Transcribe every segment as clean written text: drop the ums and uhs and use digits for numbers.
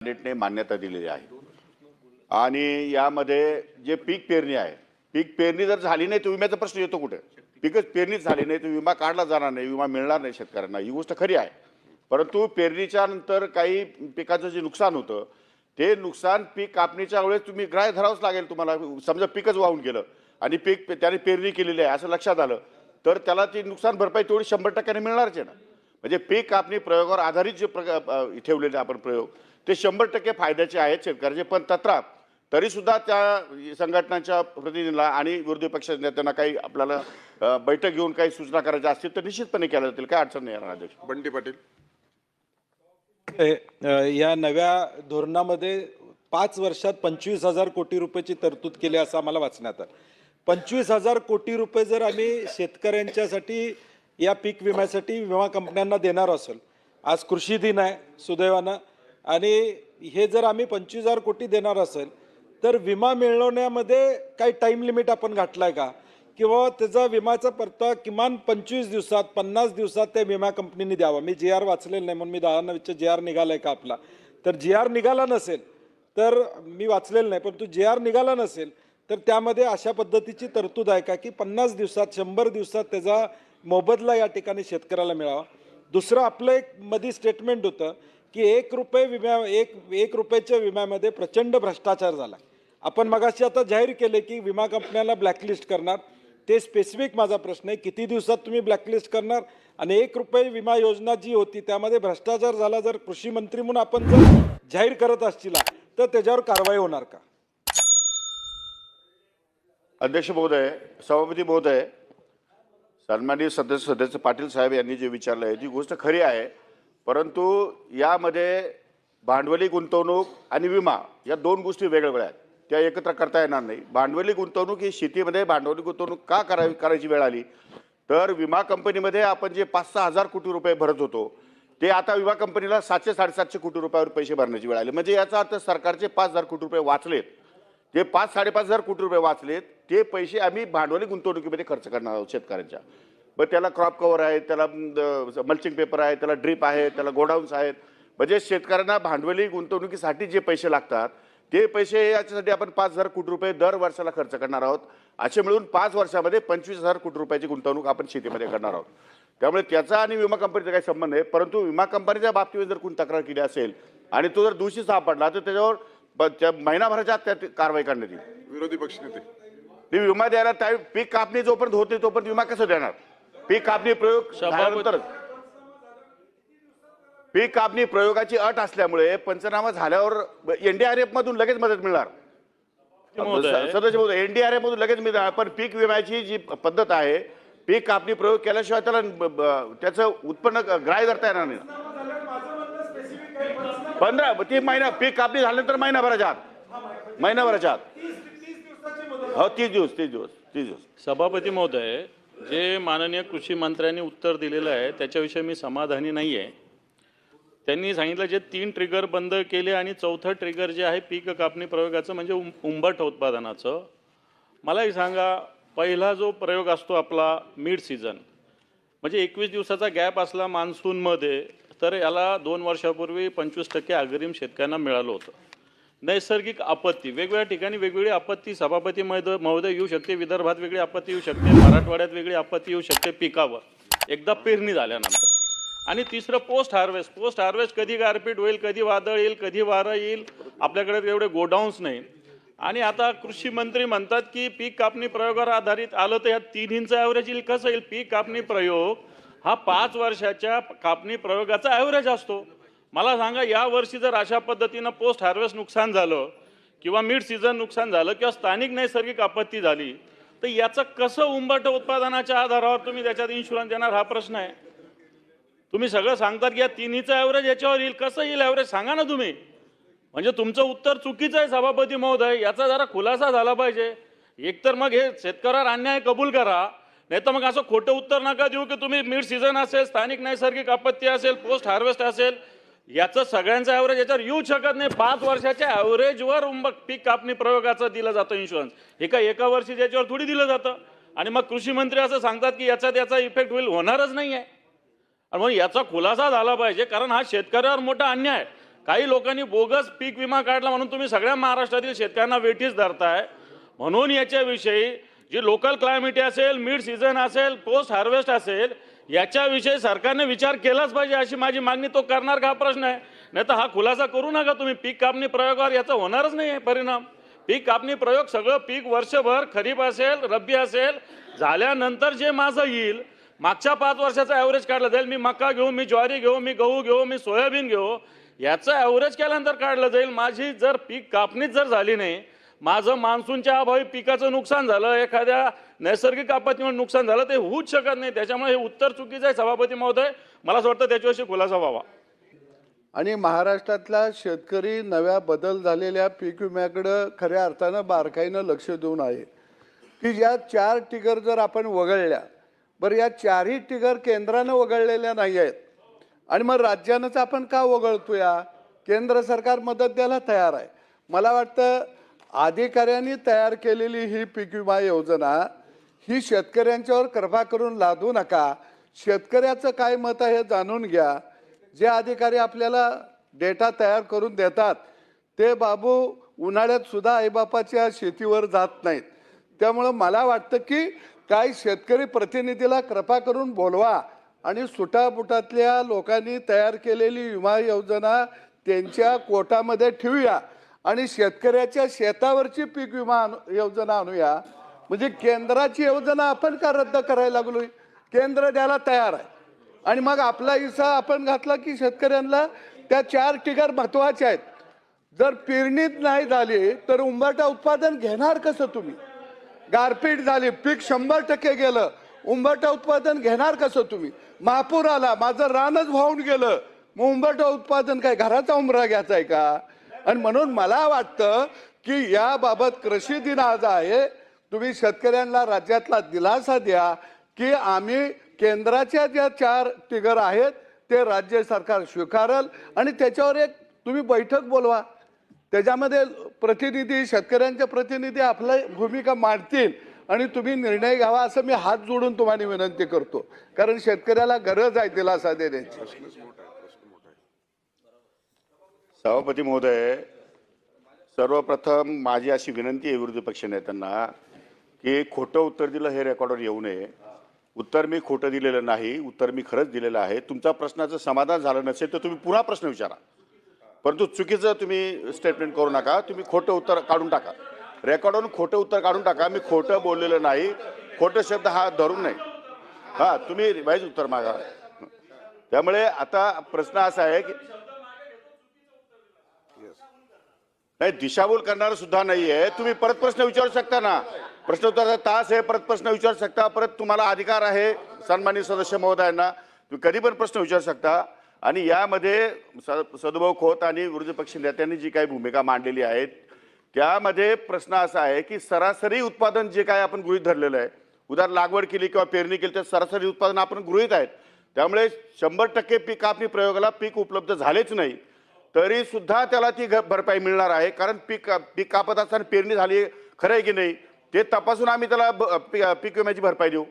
कॅबिनेटने मान्यता दिलेली आहे आणि यामध्ये जे पीक पेरणी आहे, पीक पेरणी जर झाली नाही तर विम्याचा प्रश्न येतो कुठे? पीकच पेरणीच झाली नाही तर विमा काढला जाणार नाही, विमा मिळणार नाही शेतकऱ्यांना, ही गोष्ट खरी आहे. परंतु पेरणीच्या नंतर काही पिकाचं जे नुकसान होतं ते नुकसान पीक कापणीच्या वेळेस तुम्ही ग्राह्य धरावंच लागेल. तुम्हाला समजा पीकच वाहून गेलं आणि पीक त्याने पेरणी केलेली आहे असं लक्षात आलं तर त्याला ती नुकसान भरपाई तेवढी 100% मिळणारच आहे ना. म्हणजे पीक कापणी प्रयोगावर आधारित जे ठेवलेले आपण प्रयोग ते 100% फायद्याचे आहेत शेतकऱ्याचे. पण तत्राप तरी सुद्धा त्या संघटनांच्या प्रतिनिधींना आणि विरोधी पक्षाच्या नेत्यांना काही आपल्याला बैठक घेऊन काही सूचना करायच्या असतील तर निश्चितपणे केल्या जातील, काय अडचण नाही येणार. अध्यक्ष बंटी पाटील, या नव्या धोरणामध्ये 5 वर्षात 25,000 कोटी रुपयाची तरतूद केली असं आम्हाला वाचण्यात आलं. 25,000 कोटी रुपये जर आम्ही शेतकऱ्यांच्यासाठी या पीक विम्यासाठी विमा कंपन्यांना देणार असेल, आज कृषी दिन आहे सुदैवानं, आणि हे जर आम्ही 25,000 कोटी देणार असेल तर विमा मिळवण्यामध्ये काही टाईम लिमिट आपण घातलाय का? किंवा त्याचा विम्याचा परतावा किमान 25 दिवसात 50 दिवसात त्या विमा कंपनीने द्यावा. मी जी आर वाचलेलं नाही म्हणून मी दादांना जी आर निघालाय का आपला, तर जी आर निघाला नसेल तर मी वाचलेलं नाही, परंतु जी आर निघाला नसेल तर त्यामध्ये अशा पद्धतीची तरतूद आहे का की 50 दिवसात 100 दिवसात त्याचा मोबदला या ठिकाणी शेतकऱ्याला मिळावा. दुसरं आपलं एक मध्ये स्टेटमेंट होतं की 1 रुपये एक रुपयाच्या विम्यामध्ये प्रचंड भ्रष्टाचार झाला. आपण मगाशी आता जाहीर केले की विमा कंपन्याला ब्लॅकलिस्ट करणार. ते स्पेसिफिक माझा प्रश्न आहे, किती दिवसात तुम्ही ब्लॅकलिस्ट करणार? आणि 1 रुपये विमा योजना जी होती त्यामध्ये भ्रष्टाचार झाला, जर कृषी मंत्री म्हणून आपण जर जाहीर करत असतील तर त्याच्यावर कारवाई होणार का? अध्यक्ष महोदय, सभापती महोदय, सन्माननीय सदस्य पाटील साहेब यांनी जे विचारलं आहे ती गोष्ट खरी आहे. परंतु यामध्ये भांडवली गुंतवणूक आणि विमा या दोन गोष्टी वेगवेगळ्या आहेत, त्या एकत्र करता येणार नाही. भांडवली गुंतवणूक ही शेतीमध्ये भांडवली गुंतवणूक का करायची वेळ आली तर विमा कंपनीमध्ये आपण जे 5-6 हजार कोटी रुपये भरत होतो ते आता विमा कंपनीला 700-750 कोटी रुपयावर पैसे भरण्याची वेळ आली. म्हणजे याचा अर्थ सरकारचे 5,000 कोटी रुपये वाचलेत. ते 5-5.5 कोटी रुपये वाचलेत, ते पैसे आम्ही भांडवली गुंतवणुकीमध्ये खर्च करणार आहोत शेतकऱ्यांच्या. मग त्याला क्रॉप कव्हर आहे, त्याला मल्चिंग पेपर आहे, त्याला ड्रीप आहे, त्याला गोडाऊन्स आहेत. म्हणजे शेतकऱ्यांना भांडवली गुंतवणुकीसाठी जे पैसे लागतात ते पैसे याच्यासाठी आपण 5,000 कोटी रुपये दर वर्षाला खर्च करणार आहोत. असे मिळून 5 वर्षामध्ये 25,000 कोटी रुपयाची गुंतवणूक आपण शेतीमध्ये करणार आहोत. त्यामुळे त्याचा आणि विमा कंपनीचा काही संबंध नाही. परंतु विमा कंपनीच्या बाबतीत जर कोणी तक्रार केली असेल आणि तो जर दोषी सापडला तर त्याच्यावर महिनाभराच्या आत त्यात कारवाई करण्यात येईल. विरोधी पक्षनेते, ती विमा द्यायला त्या पीक कापणी जोपर्यंत होते तोपर्यंत विमा कसं देणार? पीक कापणी प्रयोग झाल्यानंतरच. पीक कापणी प्रयोगाची अट असल्यामुळे पंचनामा झाल्यावर NDRF मधून लगेच मदत मिळणार. सदस्य महोदय, NDRF मधून लगेच मिळणार. पण पीक विम्याची जी पद्धत आहे, पीक कापणी प्रयोग केल्याशिवाय त्याला त्याचं उत्पन्न ग्राह्य धरता येणार नाही. 15 महिना पीक कापणी झाल्यानंतर महिनाभराच्या आत हो 30 दिवस. सभापती महोदय, जे माननीय कृषी मंत्र्यांनी उत्तर दिलेलं आहे त्याच्याविषयी मी समाधानी नाही आहे. त्यांनी सांगितलं जे 3 ट्रिगर बंद केले आणि 4थं ट्रिगर जे आहे पीक कापणी प्रयोगाचं म्हणजे उंबट उत्पादनाचं. मला एक सांगा, पहिला जो प्रयोग असतो आपला मिड सीझन म्हणजे 21 दिवसाचा गॅप असला मान्सूनमध्ये, तर याला 2 वर्षापूर्वी 25% अग्रिम शेतकऱ्यांना मिळालं होतं. नैसर्गिक आपत्ती, वेगवेगळ्या ठिकाणी वेगवेगळी आपत्ती सभापती महोदय येऊ शकते. विदर्भात वेगळी आपत्ती येऊ शकते, मराठवाड्यात वेगळी आपत्ती येऊ शकते पिकावर एकदा पेरणी झाल्यानंतर. आणि तिसरं पोस्ट हार्वेस्ट कधी गारपीट होईल, कधी वादळ येईल, कधी वारं येईल, आपल्याकडे एवढे गोडाऊन्स नाही. आणि आता कृषी मंत्री म्हणतात की पीक कापणी प्रयोगावर आधारित आलं तर या 3 ॲव्हरेज येईल. कसं येईल? पीक कापणी प्रयोग हा 5 वर्षाच्या कापणी प्रयोगाचा ॲव्हरेज असतो. मला सांगा, या वर्षी जर अशा पद्धतीनं पोस्ट हार्वेस्ट नुकसान झालं किंवा मिड सीझन नुकसान झालं किंवा स्थानिक नैसर्गिक आपत्ती झाली तर याचं कसं उंबट उत्पादनाच्या आधारावर तुम्ही त्याच्यात इन्शुरन्स देणार? हा प्रश्न आहे. तुम्ही सगळं सांगतात की या 3चं ॲव्हरेज याच्यावर येईल. कसं येईल ॲव्हरेज सांगा ना तुम्ही. म्हणजे तुमचं उत्तर चुकीचं आहे सभापती महोदय, याचा जरा खुलासा झाला पाहिजे. एकतर मग हे शेतकऱ्यावर अन्याय कबूल करा, नाही तर मग असं खोटं उत्तर नका देऊ की तुम्ही मिड सीझन असेल, स्थानिक नैसर्गिक आपत्ती असेल, पोस्ट हार्वेस्ट असेल, याचं सगळ्यांचा ॲव्हरेज याच्यावर येऊ शकत नाही. 5 वर्षाच्या ॲव्हरेजवर पीक कापणी प्रयोगाचं दिलं जातं इन्शुरन्स. एका वर्षी त्याच्यावर थोडी दिलं जातं. आणि मग कृषी मंत्री असं सांगतात की याचा इफेक्ट होणारच नाही आहे. आणि मग याचा खुलासा झाला पाहिजे, कारण हा शेतकऱ्यावर मोठा अन्याय आहे. काही लोकांनी बोगस पीक विमा काढला म्हणून तुम्ही सगळ्या महाराष्ट्रातील शेतकऱ्यांना वेठीस धरताय. म्हणून याच्याविषयी जी लोकल क्लायमेटी असेल, मिड सीझन असेल, पोस्ट हार्वेस्ट असेल, याच्याविषयी सरकारने विचार केलाच पाहिजे अशी माझी मागणी. तो करणार का हा प्रश्न आहे. नाही तर हा खुलासा करू नका तुम्ही. पीक कापणी प्रयोगावर याचा होणारच नाही आहे परिणाम. पीक कापणी प्रयोग सगळं पीक वर्षभर खरीप असेल, रब्बी असेल, झाल्यानंतर जे माझं येईल मागच्या 5 वर्षाचा ॲव्हरेज काढला जाईल. मी मका घेऊ, मी ज्वारी घेऊ, मी गहू घेऊ, मी सोयाबीन घेऊ, याचं ॲव्हरेज केल्यानंतर काढलं जाईल. माझी जर पीक कापणीच जर झाली नाही, माझं मान्सूनच्या अभावी पिकाचं नुकसान झालं, एखाद्या नैसर्गिक आपत्तीमुळे नुकसान झालं, ते होऊच शकत नाही. त्याच्यामुळे हे उत्तर चुकीचं आहे सभापती महोदय. मला असं वाटतं त्याच्याविषयी खुलासा व्हावा. आणि महाराष्ट्रातला शेतकरी नव्या बदल झालेल्या पीक विम्याकडं खऱ्या अर्थानं बारकाईनं लक्ष देऊन आहे की या 4 टिगर जर आपण वगळल्या, बरं या 4ही टिगर केंद्रानं वगळलेल्या नाही आहेत आणि मग राज्यानंच आपण का वगळतोया. केंद्र सरकार मदत द्यायला तयार आहे. मला वाटतं अधिकाऱ्यांनी तयार केलेली ही पीक विमा योजना ही शेतकऱ्यांच्यावर कृपा करून लादू नका. शेतकऱ्याचं काय मत आहे हे जाणून घ्या. जे अधिकारी आपल्याला डेटा तयार करून देतात ते बाबू उन्हाळ्यात सुद्धा आईबापाच्या शेतीवर जात नाहीत. त्यामुळं मला वाटतं की काही शेतकरी प्रतिनिधीला कृपा करून बोलवा आणि सुटाबुटातल्या लोकांनी तयार केलेली विमा योजना त्यांच्या कोटामध्ये ठेवूया आणि शेतकऱ्याच्या शेतावरची पीक विमा योजना आणूया. म्हणजे केंद्राची योजना आपण का रद्द करायला लागलोय. केंद्र द्यायला तयार आहे आणि मग आपला हिस्सा आपण घातला की शेतकऱ्यांना त्या 4 टिगर महत्वाच्या आहेत. जर पेरणीच नाही झाली तर उंबरठा उत्पादन घेणार कसं तुम्ही. गारपीट झाली, पीक 100% गेलं, उंबरठा उत्पादन घेणार कसं तुम्ही. महापूर आला, माझं रानच वाहून गेलं, मग उंबरठा उत्पादन काय घराचा उंबरा घ्यायचा आहे का. आणि म्हणून मला वाटतं की याबाबत कृषी दिन आज आहे. तुम्ही शेतकऱ्यांना राज्यातला दिलासा द्या की आम्ही केंद्राच्या ज्या 4 टिगर आहेत ते राज्य सरकार स्वीकारल आणि त्याच्यावर एक तुम्ही बैठक बोलवा. त्याच्यामध्ये प्रतिनिधी, शेतकऱ्यांचे प्रतिनिधी आपली भूमिका मांडतील आणि तुम्ही निर्णय घ्यावा असं मी हात जोडून तुम्हाला विनंती करतो. कारण शेतकऱ्याला गरज आहे दिलासा देण्याची. सभापती महोदय, सर्वप्रथम माझी अशी विनंती आहे विरोधी पक्ष नेत्यांना की खोटं उत्तर दिलं हे रेकॉर्डवर येऊ नये. उत्तर मी खोटं दिलेलं नाही, उत्तर मी खरंच दिलेलं आहे. तुमच्या प्रश्नाचं समाधान झालं नसेल तर तुम्ही पुन्हा प्रश्न विचारा, परंतु चुकीचं तुम्ही स्टेटमेंट करू नका. तुम्ही खोटं उत्तर काढून टाका, रेकॉर्डवरून खोटं उत्तर काढून टाका. मी खोटं बोललेलं नाही, खोटं शब्द हा धरून नाही. हां, तुम्ही रिवाईज उत्तर मागा. त्यामुळे आता प्रश्न असा आहे की नाही, दिशाभूल करणारं सुद्धा नाही आहे. तुम्ही परत प्रश्न विचारू शकता ना. प्रश्नोत्तराचा तास आहे, परत प्रश्न विचारू शकता. परत तुम्हाला अधिकार आहे सन्माननीय सदस्य महोदयांना, तुम्ही कधी पण प्रश्न विचारू शकता. आणि यामध्ये सदभाऊ खोत आणि विरोधी पक्ष नेत्यांनी जी काही भूमिका मांडलेली आहे त्यामध्ये प्रश्न असा आहे की सरासरी उत्पादन जे काय आपण गृहीत धरलेलं आहे, उदाहरण लागवड केली किंवा पेरणी केली तर सरासरी उत्पादन आपण गृहीत आहेत. त्यामुळे 100% पीक कापणी प्रयोगाला पीक उपलब्ध झालेच नाही तरी सुद्धा त्याला ती भरपाई मिळणार आहे. कारण पीक कापत असताना पेरणी झाली खरं आहे की नाही ते तपासून आम्ही त्याला पीक विम्याची भरपाई देऊ.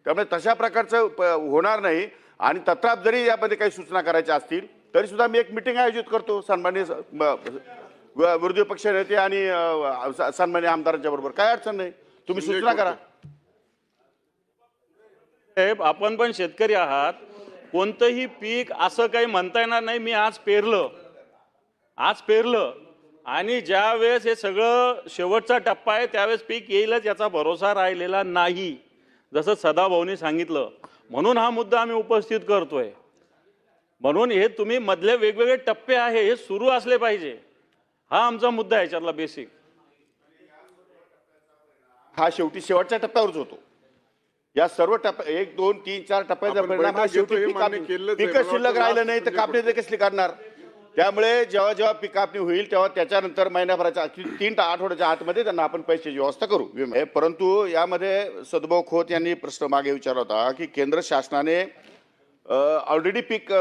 त्यामुळे तशा प्रकारचं होणार नाही. आणि तत्काळ जरी यामध्ये काही सूचना करायच्या असतील तरी सुद्धा मी एक मिटिंग आयोजित करतो सन्माननीय विरोधी पक्ष नेते आणि सन्माननीय आमदारांच्या बरोबर. काय अडचण नाही, तुम्ही सूचना करा. साहेब, आपण पण शेतकरी आहात. कोणतंही पीक असं काही म्हणता येणार नाही मी आज पेरलं आणि ज्या वेळेस हे सगळं शेवटचा टप्पा आहे त्यावेळेस पीक येईलच याचा भरोसा राहिलेला नाही, जसं सदाभाऊनी सांगितलं. म्हणून हा मुद्दा आम्ही उपस्थित करतोय. म्हणून हे तुम्ही मधले वेगवेगळे टप्पे आहे हे सुरू असले पाहिजे, हा आमचा मुद्दा आहे याच्यातला बेसिक. हा शेवटी शेवटच्या टप्प्यावरच होतो. या सर्व टप्प्या 1, 2, 3, 4 टप्प्याचा परिणाम हा शेवटी पीक शिल्लक राहिलं नाही तर कापणी ते कसली करणार. त्यामुळे जेव्हा जेव्हा पीक कापणी होईल तेव्हा त्याच्यानंतर महिन्याभराच्या 3 आठवड्याच्या आतमध्ये त्यांना आपण पैशाची व्यवस्था करू. परंतु यामध्ये सदभाऊ खोत यांनी प्रश्न मागे विचारला होता की केंद्र शासनाने ऑलरेडी पीक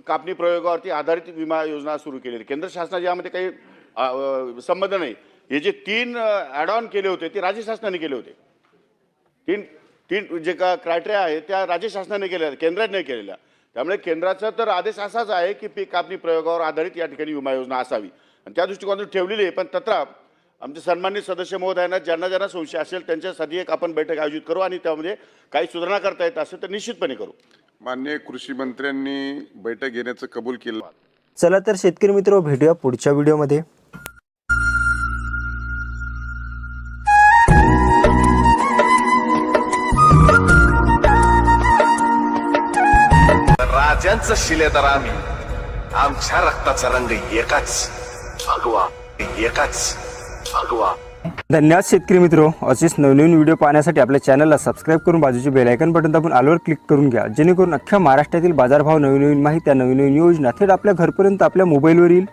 कापणी प्रयोगावरती आधारित विमा योजना सुरू केली. केंद्र शासनाच्या यामध्ये काही संबंध नाही. हे जे 3 ॲड ऑन केले होते ते राज्य शासनाने केले होते. तीन जे का क्रायटेरिया आहे त्या राज्य शासनाने केल्या, केंद्राने नाही केलेल्या. त्यामुळे केंद्राचा तर आदेश असाच आहे की पीक कापणी प्रयोगावर आधारित या ठिकाणी विमा योजना असावी आणि त्या दृष्टिकोनातून ठेवलेली आहे. पण तत्रा आमचे सन्माननीय सदस्य महोदयांना ज्यांना संशय असेल त्यांच्यासाठी एक आपण बैठक आयोजित करू आणि त्यामध्ये काही सुधारणा करता येत असेल तर निश्चितपणे करू. माननीय कृषी मंत्र्यांनी बैठक घेण्याचं कबूल केलं. चला तर शेतकरी मित्र भेटूया पुढच्या व्हिडिओमध्ये. राजांचं शिलेदार आम्ही, आमच्या रक्ताचा रंग एकाच, भगवा एकाच, भगवा. धन्यवाद शेतकरी मित्र. असेच नवनवीन व्हिडिओ पाहण्यासाठी आपल्या चॅनलला सबस्क्राईब करून बाजूचे बेल आयकॉन बटन दाबून ऑलवर क्लिक करून घ्या, जेणेकरून अख्ख्या महाराष्ट्रातील बाजारभाव, नवीन माहिती, नवीन योजना थेट आपल्या घरपर्यंत आपल्या मोबाईलवर येईल.